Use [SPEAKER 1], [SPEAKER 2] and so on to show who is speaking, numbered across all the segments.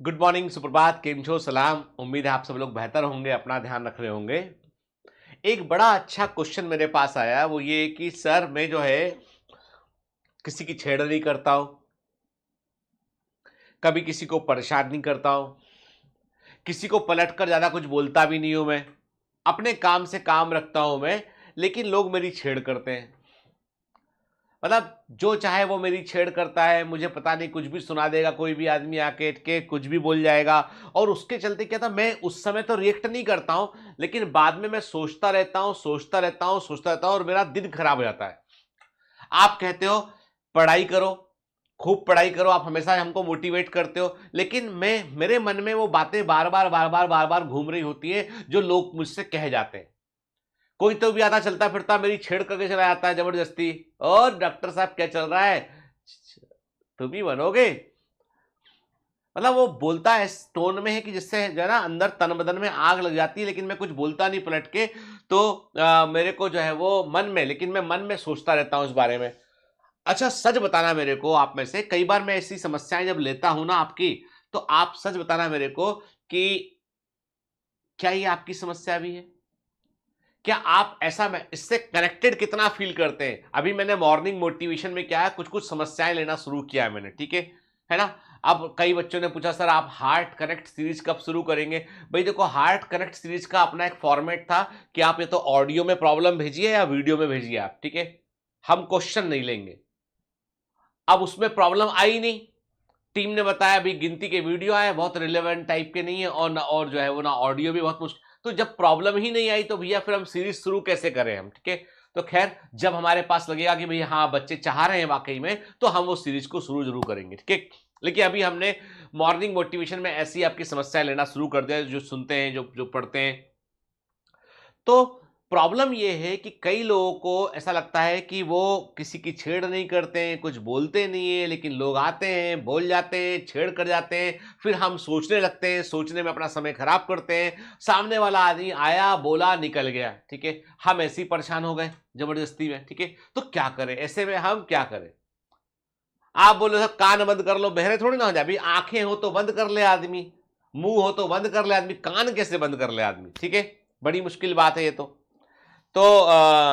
[SPEAKER 1] Good morning, सुप्रभात, केम छो, सलाम। उम्मीद है आप सब लोग बेहतर होंगे, अपना ध्यान रख रहे होंगे। एक बड़ा अच्छा क्वेश्चन मेरे पास आया, वो ये कि सर मैं जो है किसी की छेड़ नहीं करता हूँ, कभी किसी को परेशान नहीं करता हूँ, किसी को पलटकर ज़्यादा कुछ बोलता भी नहीं हूँ मैं, अपने काम से काम रखता हूँ मैं, लेकिन लोग मेरी छेड़ करते हैं। मतलब जो चाहे वो मेरी छेड़ करता है, मुझे पता नहीं कुछ भी सुना देगा, कोई भी आदमी आके के कुछ भी बोल जाएगा। और उसके चलते क्या था, मैं उस समय तो रिएक्ट नहीं करता हूं, लेकिन बाद में मैं सोचता रहता हूं, सोचता रहता हूं, सोचता रहता हूं, और मेरा दिन खराब हो जाता है। आप कहते हो पढ़ाई करो, खूब पढ़ाई करो, आप हमेशा हमको मोटिवेट करते हो, लेकिन मैं मेरे मन में वो बातें बार बार बार बार बार बार घूम रही होती है जो लोग मुझसे कह जाते हैं। कोई तो भी आता चलता फिरता मेरी छेड़ करके चला जाता है जबरदस्ती। और डॉक्टर साहब क्या चल रहा है, तुम ही बनोगे। मतलब वो बोलता है इस टोन में है कि जिससे जो है ना अंदर तन बदन में आग लग जाती है, लेकिन मैं कुछ बोलता नहीं पलट के। तो मेरे को जो है वो मन में, लेकिन मैं मन में सोचता रहता हूं इस बारे में। अच्छा सच बताना मेरे को, आप में से कई बार मैं ऐसी समस्याएं जब लेता हूं ना आपकी, तो आप सच बताना मेरे को कि क्या ये आपकी समस्या भी है? क्या आप ऐसा में इससे कनेक्टेड कितना फील करते हैं? अभी मैंने मॉर्निंग मोटिवेशन में क्या है, कुछ-कुछ समस्याएँ लेना शुरू किया है मैंने, ठीक है? है ना? अब कई बच्चों ने पूछा सर आप हार्ट कनेक्ट सीरीज़ कब शुरू करेंगे? भई देखो, हार्ट कनेक्ट सीरीज़ का अपना एक फॉर्मेट था कि आप या तो ऑडियो में प्रॉब्लम भेजिए या वीडियो में भेजिए आप, ठीक है? हम क्वेश्चन नहीं लेंगे। अब उसमें प्रॉब्लम आई नहीं। टीम ने बताया अभी गिनती के वीडियो आए, बहुत रिलेवेंट टाइप के नहीं है, और ना और जो है वो ना ऑडियो भी बहुत मुश्किल। तो जब प्रॉब्लम ही नहीं आई तो भैया फिर हम सीरीज शुरू कैसे करें हम, ठीक है? तो खैर, जब हमारे पास लगेगा कि भैया हाँ बच्चे चाह रहे हैं वाकई में, तो हम वो सीरीज को शुरू जरूर करेंगे, ठीक है? लेकिन अभी हमने मॉर्निंग मोटिवेशन में ऐसी आपकी समस्याएं लेना शुरू कर दिया, जो सुनते हैं, जो जो पढ़ते हैं। तो प्रॉब्लम ये है कि कई लोगों को ऐसा लगता है कि वो किसी की छेड़ नहीं करते हैं, कुछ बोलते नहीं है, लेकिन लोग आते हैं, बोल जाते हैं, छेड़ कर जाते हैं, फिर हम सोचने लगते हैं, सोचने में अपना समय खराब करते हैं। सामने वाला आदमी आया, बोला, निकल गया, ठीक है? हम ऐसे ही परेशान हो गए जबरदस्ती में, ठीक है? तो क्या करें ऐसे में, हम क्या करें? आप बोलो साहब कान बंद कर लो, बहरे थोड़ी ना हो जाए। अभी आंखें हो तो बंद कर ले आदमी, मुंह हो तो बंद कर ले आदमी, कान कैसे बंद कर ले आदमी, ठीक है? बड़ी मुश्किल बात है ये तो। तो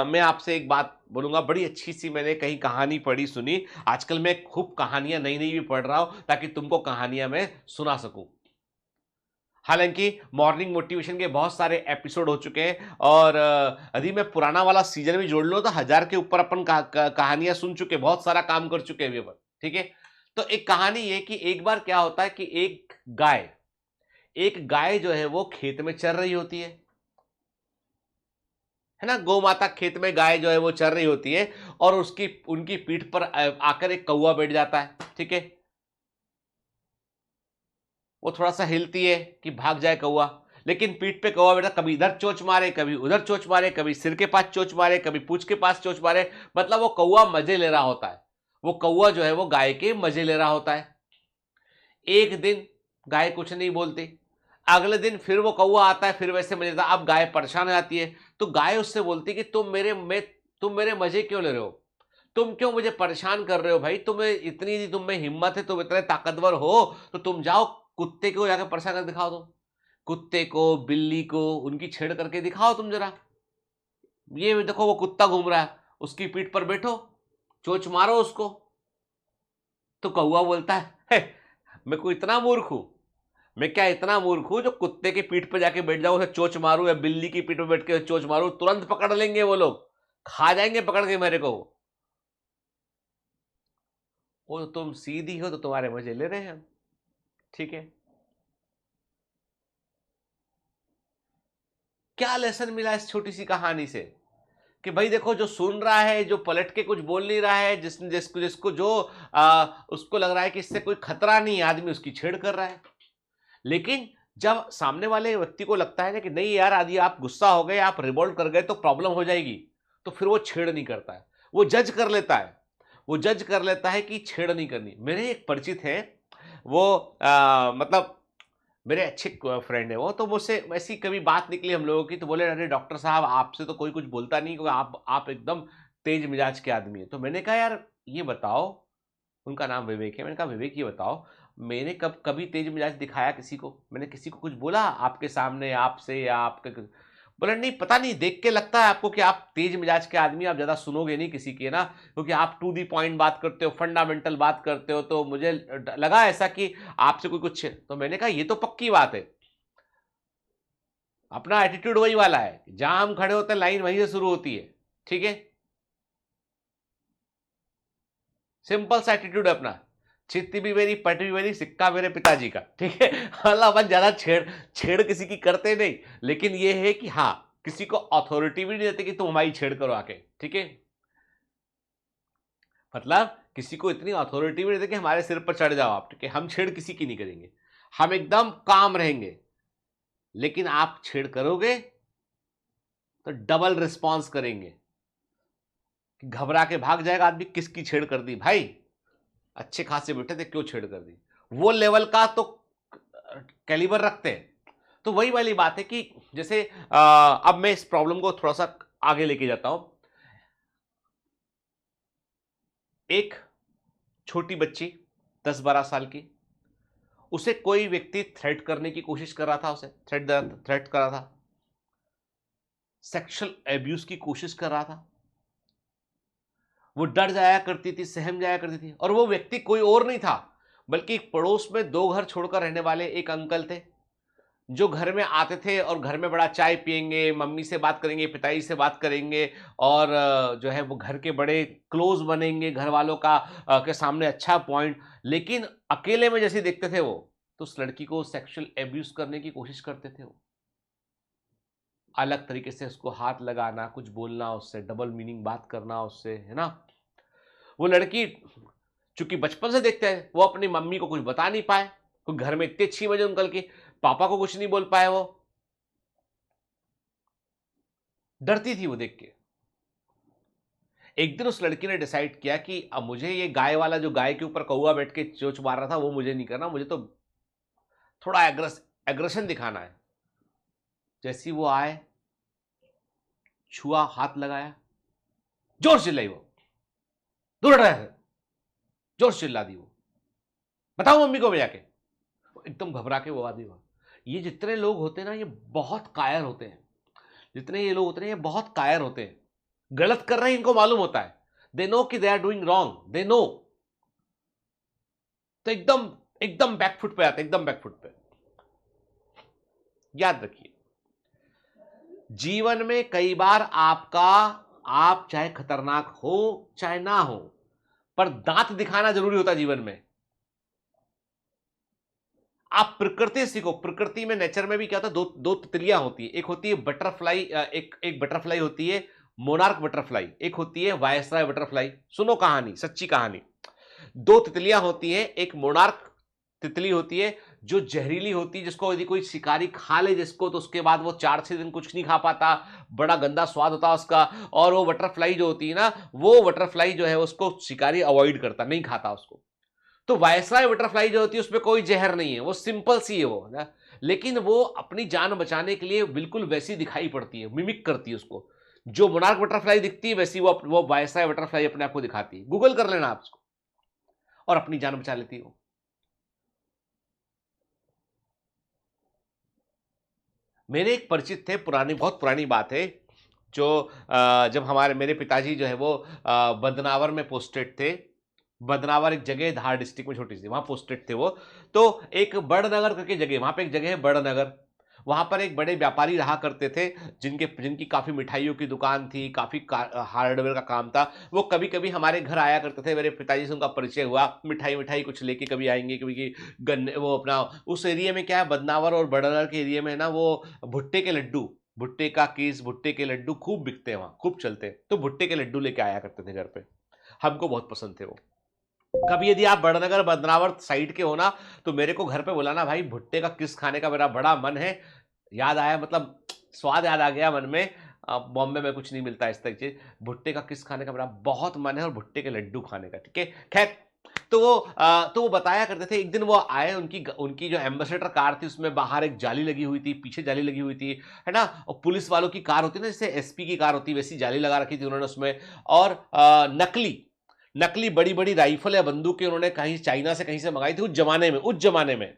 [SPEAKER 1] मैं आपसे एक बात बोलूँगा, बड़ी अच्छी-सी मैंने कहीं कहानी पढ़ी सुनी। आजकल मैं खूब कहानियाँ नई-नई भी पढ़ रहा हूँ ताकि तुमको कहानियाँ मैं सुना सकूँ। हालाँकि मॉर्निंग मोटिवेशन के बहुत सारे एपिसोड हो चुके हैं, और यदि मैं पुराना वाला सीज़न भी जोड़ लूँ तो 1000 के ऊपर अपन कहानियाँ सुन चुके हैं, बहुत सारा काम कर चुके हैं अभी अपन, ठीक है? तो एक कहानी ये कि एक बार क्या होता है कि एक गाय जो है वो खेत में चर रही होती है ना? गौ माता खेत में गाय जो है वो चर रही होती है, और उसकी उनकी पीठ पर आकर एक कौवा बैठ जाता है, ठीक है? वो थोड़ा-सा हिलती है कि भाग जाए कौवा, लेकिन पीठ पे कौवा बैठा, कभी इधर चोंच मारे, कभी उधर चोंच मारे, कभी सिर के पास चोंच मारे, कभी पूँछ के पास चोंच मारे, मतलब वो कौवा मज़े ले रहा होता है। वो कौवा जो है वो गाय के मज़े ले रहा होता है। एक दिन गाय कुछ नहीं बोलती, अगले दिन फिर वो कौवा आता है, फिर वैसे मज़े लेता है। अब गाय परेशान हो जाती है, तो गाय उससे बोलती है कि तुम मेरे मज़े क्यों ले रहे हो? तुम क्यों मुझे परेशान कर रहे हो भाई? तुम में हिम्मत है, तुम इतने ताकतवर हो, तो तुम जाओ कुत्ते को जाके परेशान कर दिखाओ तुम। कुत्ते को, बिल्ली को उनकी छेड़ करके दिखाओ तुम ज़रा। ये देखो वो कुत्ता घूम रहा है, उसकी पीठ पर बैठो, चोंच मारो उसको। तो कौवा बोलता है, "हे, मैं कोई इतना मूर्ख हूँ? मैं क्या इतना मूर्ख हूँ जो कुत्ते की पीठ पे जाके बैठ जाऊँ, उसे चोंच मारूँ, या बिल्ली की पीठ पे बैठ के चोंच मारूँ? तुरंत पकड़ लेंगे वो लोग, खा जाएँगे पकड़ के मेरे को वो। वो तुम सीधी हो तो तुम्हारे मज़े ले रहे हैं हम, ठीक है?" क्या लेसन मिला इस छोटी-सी कहानी से? कि भाई देखो, जो सुन रहा है, जो पलट के कुछ बोल नहीं रहा है, जिसको जिसको जो उसको लग रहा है कि इससे कोई खतरा नहीं है, आदमी उसकी छेड़ कर रहा है। लेकिन जब सामने वाले व्यक्ति को लगता है ना कि नहीं यार, आदि आप गुस्सा हो गए, आप रिवोल्ट कर गए तो प्रॉब्लम हो जाएगी, तो फिर वो छेड़ नहीं करता है। वो जज कर लेता है। वो जज कर लेता है कि छेड़ नहीं करनी। मेरे एक परिचित हैं, वो मतलब मेरे अच्छे फ्रेंड है वो, तो मुझसे ऐसी कभी बात निकली हम लोगों की, तो बोले अरे डॉक्टर साहब, आपसे तो कोई कुछ बोलता नहीं, क्योंकि आप एकदम तेज मिजाज के आदमी है। तो मैंने कहा यार ये बताओ, उनका नाम विवेक है। मैंने कहा विवेक ये बताओ, मैंने कभी तेज मिजाज दिखाया किसी को? मैंने किसी को कुछ बोला आपके सामने, आपसे या आपके? बोला नहीं, पता नहीं, देख के लगता है आपको कि आप तेज मिजाज के आदमी, आप ज्यादा सुनोगे नहीं किसी के ना, क्योंकि आप टू दी पॉइंट बात करते हो, फंडामेंटल बात करते हो, तो मुझे लगा ऐसा कि आपसे कोई कुछ। तो मैंने कहा ये तो पक्की बात है, अपना एटीट्यूड वही वाला है, जहां हम खड़े होते हैं लाइन वहीं से शुरू होती है, ठीक है, सिंपल सा एटीट्यूड है अपना, चित्ती भी मेरी, पट भी मेरी, सिक्का मेरे पिताजी का, ठीक है। मतलब अपन ज्यादा छेड़ छेड़ किसी की करते नहीं, लेकिन ये है कि हाँ, किसी को अथॉरिटी भी नहीं देते कि तुम हमारी छेड़ करो आके, ठीक है। मतलब किसी को इतनी अथॉरिटी भी नहीं देते कि हमारे सिर पर चढ़ जाओ आप, ठीक है। हम छेड़ किसी की नहीं करेंगे, हम एकदम काम रहेंगे, लेकिन आप छेड़ करोगे तो डबल रिस्पॉन्स करेंगे, घबरा के भाग जाएगा आदमी, किसकी छेड़ कर दी भाई, अच्छे खासे बैठे थे, क्यों छेड़ कर दी, वो लेवल का तो कैलिबर रखते हैं। तो वही वाली बात है कि जैसे अब मैं इस प्रॉब्लम को थोड़ा सा आगे लेके जाता हूं। एक छोटी बच्ची 10-12 साल की, उसे कोई व्यक्ति थ्रेट करने की कोशिश कर रहा था, उसे थ्रेट कर रहा था, सेक्सुअल एब्यूज की कोशिश कर रहा था। वो डर जाया करती थी, सहम जाया करती थी, और वो व्यक्ति कोई और नहीं था बल्कि पड़ोस में 2 घर छोड़कर रहने वाले एक अंकल थे, जो घर में आते थे और घर में बड़ा चाय पिएंगे, मम्मी से बात करेंगे, पिताजी से बात करेंगे, और जो है वो घर के बड़े क्लोज बनेंगे, घर वालों का के सामने अच्छा पॉइंट। लेकिन अकेले में जैसे देखते थे वो, तो उस लड़की को सेक्सुअल एब्यूज करने की कोशिश करते थे वो, अलग तरीके से उसको हाथ लगाना, कुछ बोलना उससे, डबल मीनिंग बात करना उससे, है ना। वो लड़की चूंकि बचपन से देखते हैं, वो अपनी मम्मी को कुछ बता नहीं पाए, क्योंकि घर में इतनी अच्छी वजह अंकल की, पापा को कुछ नहीं बोल पाए, वो डरती थी वो देख के। एक दिन उस लड़की ने डिसाइड किया कि अब मुझे ये गाय वाला, जो गाय के ऊपर कौवा बैठ के चोंच मार रहा था, वो मुझे नहीं करना, मुझे तो थोड़ा एग्रेशन दिखाना है। जैसी वो आए, छुआ, हाथ लगाया, जोर से चिल्लाई वो, दूर हट है, जोर से चिल्ला दी वो, बताओ मम्मी को मैं जाके। एकदम घबरा के वो आदमी हुआ। ये जितने लोग होते हैं ना, ये बहुत कायर होते हैं, जितने ये लोग होते हैं ये बहुत कायर होते हैं, गलत कर रहे हैं इनको मालूम होता है, दे नो कि they are doing wrong, they know, तो एकदम एकदम बैकफुट पे आते, एकदम बैकफुट पे। याद रखिए, जीवन में कई बार आप चाहे खतरनाक हो चाहे ना हो, पर दांत दिखाना जरूरी होता है जीवन में। आप प्रकृति सीखो, प्रकृति में, नेचर में भी क्या होता है, दो तितलियां होती है, एक होती है बटरफ्लाई, एक बटरफ्लाई होती है मोनार्क बटरफ्लाई, एक होती है वायसराय बटरफ्लाई। सुनो कहानी, सच्ची कहानी। दो तितलियां होती हैं, एक मोनार्क तितली होती है जो जहरीली होती है, जिसको यदि कोई शिकारी खा ले जिसको, तो उसके बाद वो 4-6 दिन कुछ नहीं खा पाता, बड़ा गंदा स्वाद होता है उसका। और वो बटरफ्लाई जो होती है ना, वो बटरफ्लाई जो है उसको शिकारी अवॉइड करता, नहीं खाता उसको। तो वायसराय बटरफ्लाई जो होती है उसमें कोई जहर नहीं है, वो सिंपल सी है वो ना, लेकिन वो अपनी जान बचाने के लिए बिल्कुल वैसी दिखाई पड़ती है, मिमिक करती है उसको। जो मोनार्क बटरफ्लाई दिखती है वैसी वो वायसराय बटरफ्लाई अपने आप को दिखाती है, गूगल कर लेना आप उसको, और अपनी जान बचा लेती है वो। मेरे एक परिचित थे, पुरानी, बहुत पुरानी बात है, जो जब मेरे पिताजी जो है वो बदनावर में पोस्टेड थे। बदनावर एक जगह है धार डिस्ट्रिक्ट में, छोटी सी, वहां पोस्टेड थे वो। तो एक बड़नगर करके जगह, वहां पे एक जगह है बड़नगर, वहां पर एक बड़े व्यापारी रहा करते थे, जिनकी काफी मिठाइयों की दुकान थी, काफी हार्डवेयर का काम था। वो कभी कभी हमारे घर आया करते थे, मेरे पिताजी से उनका परिचय हुआ, मिठाई मिठाई कुछ लेके कभी आएंगे, कभी कि गन्ने, वो अपना उस एरिया में क्या है, बदनावर और बड़नगर के एरिया में ना, वो भुट्टे के लड्डू, भुट्टे का केस, भुट्टे के लड्डू खूब बिकते हैं वहां, खूब चलते हैं। तो भुट्टे के लड्डू लेके आया करते थे घर पे, हमको बहुत पसंद थे वो। कभी यदि आप बड़नगर बदनावर साइड के हो ना, तो मेरे को घर पे बुलाना भाई, भुट्टे का किस खाने का मेरा बड़ा मन है। याद आया, मतलब स्वाद याद आ गया मन में। बॉम्बे में कुछ नहीं मिलता इस तरह चीज, भुट्टे का किस खाने का मेरा बहुत मन है, और भुट्टे के लड्डू खाने का, ठीक है। खैर, तो वो बताया करते थे, एक दिन वो आए, उनकी जो एम्बेसडर कार थी उसमें बाहर एक जाली लगी हुई थी, पीछे जाली लगी हुई थी, है ना, और पुलिस वालों की कार होती है ना, जैसे एसपी की कार होती है, वैसी जाली लगा रखी थी उन्होंने उसमें। और नकली नकली बड़ी बड़ी राइफल या बंदूकें उन्होंने कहीं चाइना से कहीं से मंगाई थी उस जमाने में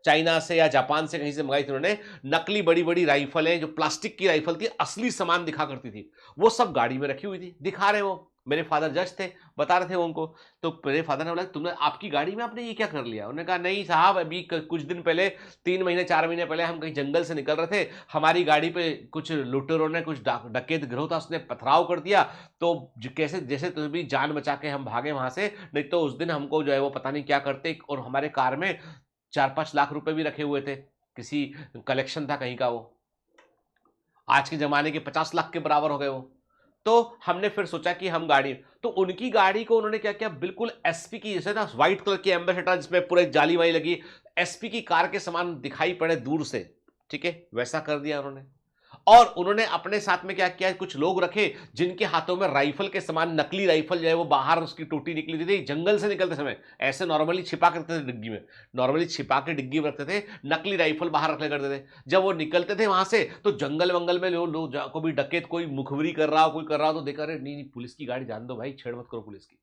[SPEAKER 1] चाइना से या जापान से कहीं से मंगाई थी उन्होंने। नकली बड़ी बड़ी राइफलें, जो प्लास्टिक की राइफल थी, असली सामान दिखा करती थी, वो सब गाड़ी में रखी हुई थी। दिखा रहे वो, मेरे फादर जज थे, बता रहे थे वो उनको। तो मेरे फादर ने बोला, तुमने आपकी गाड़ी में आपने ये क्या कर लिया? उन्होंने कहा, नहीं साहब, अभी कुछ दिन पहले, 3 महीने 4 महीने पहले हम कहीं जंगल से निकल रहे थे, हमारी गाड़ी पे कुछ लुटेरों ने, कुछ डकैत गिरोह था, उसने पथराव कर दिया, तो कैसे जैसे भी जान बचा के हम भागे वहां से, नहीं तो उस दिन हमको जो है वो पता नहीं क्या करते। और हमारे कार में 4-5 लाख रुपए भी रखे हुए थे, किसी कलेक्शन था कहीं का, वो आज के जमाने के 50 लाख के बराबर हो गए वो। तो हमने फिर सोचा कि हम गाड़ी, तो उनकी गाड़ी को उन्होंने क्या किया, बिल्कुल एसपी की, जैसे ना व्हाइट कलर की एम्बेसडर जिसमें पूरे जाली वाली लगी, एसपी की कार के समान दिखाई पड़े दूर से, ठीक है, वैसा कर दिया उन्होंने। और उन्होंने अपने साथ में क्या किया, कुछ लोग रखे जिनके हाथों में राइफल के समान नकली राइफल जो है वो बाहर उसकी टोटी निकली थी जंगल से निकलते समय, ऐसे नॉर्मली छिपा करते थे डिग्गी में, नॉर्मली छिपा के डिग्गी में रखते थे, नकली राइफल बाहर रखले करते थे। जब वो निकलते थे वहां से तो जंगल वंगल में लोग कोई डकैत, कोई मुखबरी कर रहा हो, कोई कर रहा हो, तो देखा, अरे नहीं नहीं, पुलिस की गाड़ी जान दो भाई, छेड़ मत करो पुलिस की,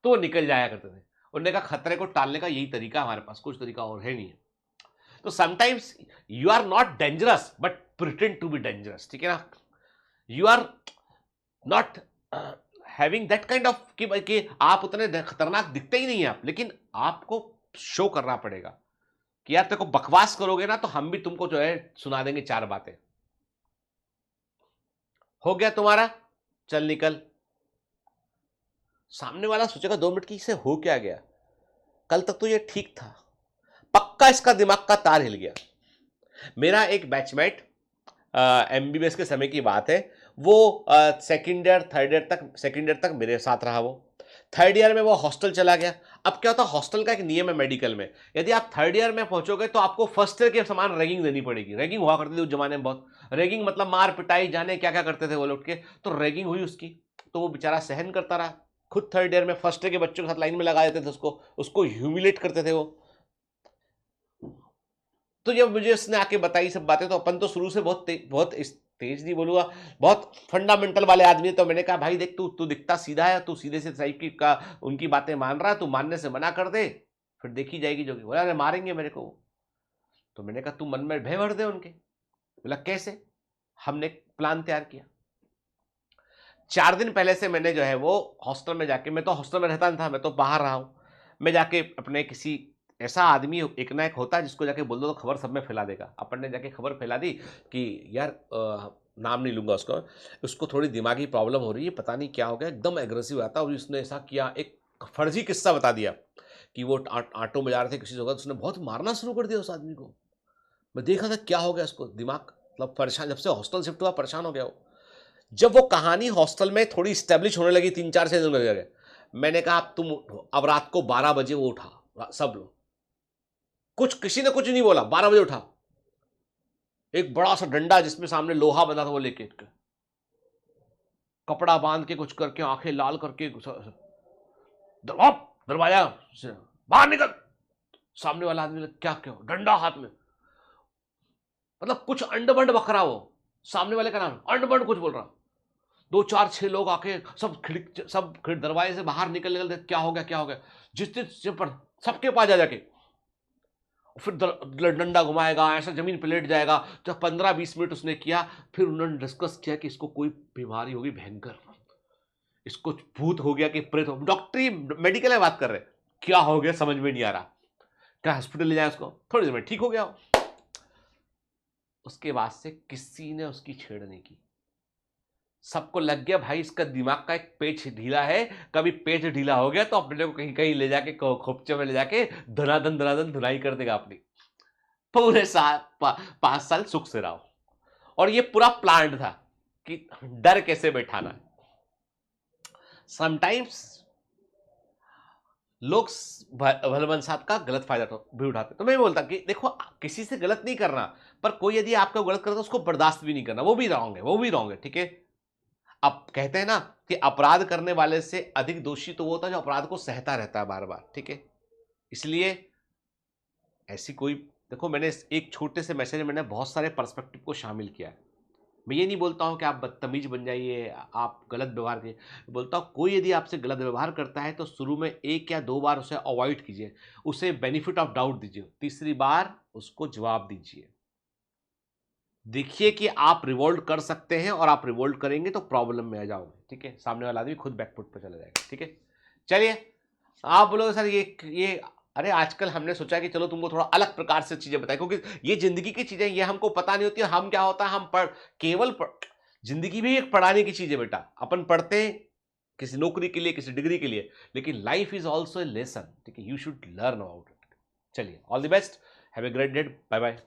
[SPEAKER 1] तो वो निकल जाया करते थे। उन्होंने कहा, खतरे को टालने का यही तरीका हमारे पास, कुछ तरीका और है नहीं है। तो sometimes you are not dangerous but pretend to be dangerous, ठीक है ना? You are not having that kind of कि आप उतने खतरनाक दिखते ही नहीं है आप, लेकिन आपको शो करना पड़ेगा कि यार तेरे को बकवास करोगे ना तो हम भी तुमको जो है सुना देंगे 4 बातें। हो गया तुम्हारा, चल निकल। सामने वाला सोचेगा 2 मिनट की, इसे हो क्या गया, कल तक तो ये ठीक था, पक्का इसका दिमाग का तार हिल गया। मेरा एक बैचमेट, एमबीबीएस के समय की बात है, वो सेकेंड ईयर तक मेरे साथ रहा। वो थर्ड ईयर में वो हॉस्टल चला गया। अब क्या होता है, हॉस्टल का एक नियम है मेडिकल में, यदि आप थर्ड ईयर में पहुंचोगे तो आपको फर्स्ट ईयर के समान रैगिंग देनी पड़ेगी। रैगिंग हुआ करती थी उस जमाने में बहुत, रैगिंग मतलब मार पिटाई, जाने क्या क्या करते थे वो लोग के, तो रैगिंग हुई उसकी, तो वो बेचारा सहन करता रहा। खुद थर्ड ईयर में फर्स्ट ईयर के बच्चों के साथ लाइन में लगा देते थे, उसको उसको ह्यूमिलेट करते थे वो। तो जब मुझे उसने आके बताई सब बातें, तो अपन तो शुरू से बहुत तेज नहीं बोलूंगा, बहुत फंडामेंटल वाले आदमी है। तो मैंने कहा, भाई देख, तू तू दिखता सीधा है, तू सीधे से टाइप की का उनकी बातें मान रहा है, तू मानने से मना कर दे, फिर देखी जाएगी जो कि। बोला, अरे मारेंगे मेरे को। तो मैंने कहा, तू मन में भय भर दे उनके। बोला, कैसे? हमने एक प्लान तैयार किया। 4 दिन पहले से मैंने जो है वो हॉस्टल में जाके, मैं तो हॉस्टल में रहता नहीं था, मैं तो बाहर रहा हूं, मैं जाके अपने किसी ऐसा आदमी एक ना एक होता है जिसको जाके बोल दो तो खबर सब में फैला देगा। अपन ने जाके खबर फैला दी कि यार नाम नहीं लूंगा उसको, उसको थोड़ी दिमागी प्रॉब्लम हो रही है, पता नहीं क्या हो गया, एकदम एग्रेसिव आता, और उसने ऐसा किया, एक फर्जी किस्सा बता दिया कि वो ऑटो में जा रहे थे किसी जगह, उसने बहुत मारना शुरू कर दिया उस आदमी को। मैं देखा था क्या हो गया उसको, दिमाग मतलब परेशान, जब से हॉस्टल शिफ्ट हुआ परेशान हो गया वो। जब वो कहानी हॉस्टल में थोड़ी स्टेब्लिश होने लगी, 3-4 से दिन लग गए, मैंने कहा, अब तुम, अब रात को 12 बजे वो उठा, सब लोग, कुछ किसी ने कुछ नहीं बोला, 12 बजे उठा, एक बड़ा सा डंडा जिसमें सामने लोहा बना था वो लेके, कपड़ा बांध के कुछ करके, आंखें लाल करके, दरवाजा से बाहर निकल। सामने वाला आदमी, क्या क्या, डंडा हाथ में, मतलब कुछ अंड बंड बकरा, वो सामने वाले का नाम अंड बंड कुछ बोल रहा। 2-4-6 लोग आके सब दरवाजे से बाहर निकलते, क्या हो गया क्या हो गया, जिस पर सबके पास जा जाके, फिर डंडा घुमाएगा, ऐसा जमीन पे लेट जाएगा। जब 15-20 मिनट उसने किया, फिर उन्होंने डिस्कस किया कि इसको कोई बीमारी होगी भयंकर, इसको भूत हो गया कि प्रेत हो, डॉक्टरी मेडिकल में बात कर रहे, क्या हो गया समझ में नहीं आ रहा, क्या हॉस्पिटल ले जाए उसको, थोड़ी देर में ठीक हो गया। उसके बाद से किसी ने उसकी छेड़ नहीं की। सबको लग गया भाई इसका दिमाग का एक पेच ढीला है, कभी पेच ढीला हो गया तो अपने को कहीं कहीं ले जाके खोपचे में ले जाके धनाधन धुनाई कर देगा अपनी। पूरे 5 साल सुख से रहो। और ये पूरा प्लान था कि डर कैसे बैठाना। समटाइम्स लोग भलमनसाहत का गलत फायदा भी उठाते, तो मैं बोलता कि देखो, किसी से गलत नहीं करना, पर कोई यदि आपको गलत करता है उसको बर्दाश्त भी नहीं करना, वो भी रॉन्ग है, वो भी रॉन्ग है, ठीक है। अब कहते हैं ना कि अपराध करने वाले से अधिक दोषी तो वो होता है जो अपराध को सहता रहता है बार बार, ठीक है। इसलिए ऐसी कोई, देखो, मैंने एक छोटे से मैसेज में मैंने बहुत सारे पर्सपेक्टिव को शामिल किया है। मैं ये नहीं बोलता हूँ कि आप बदतमीज बन जाइए, आप गलत व्यवहार कीजिए। बोलता हूँ कोई यदि आपसे गलत व्यवहार करता है तो शुरू में 1 या 2 बार उसे अवॉइड कीजिए, उसे बेनिफिट ऑफ डाउट दीजिए, तीसरी बार उसको जवाब दीजिए। देखिए कि आप रिवोल्ट कर सकते हैं, और आप रिवोल्ट करेंगे तो प्रॉब्लम में आ जाओगे, ठीक है? सामने वाला आदमी खुद बैकफुट पे चला जाएगा, ठीक है? चलिए, आप बोलोगे सर ये अरे आजकल हमने सोचा कि चलो तुमको थोड़ा अलग प्रकार से चीजें बताएं, क्योंकि ये जिंदगी की चीजें ये हमको पता नहीं होती। हम क्या होता है, हम केवल जिंदगी भी एक पढ़ाने की चीज है बेटा। अपन पढ़ते हैं किसी नौकरी के लिए, किसी डिग्री के लिए, लेकिन life is also a lesson, ठीक है? You should learn about it. चलिए, all the best, have a great day, bye bye.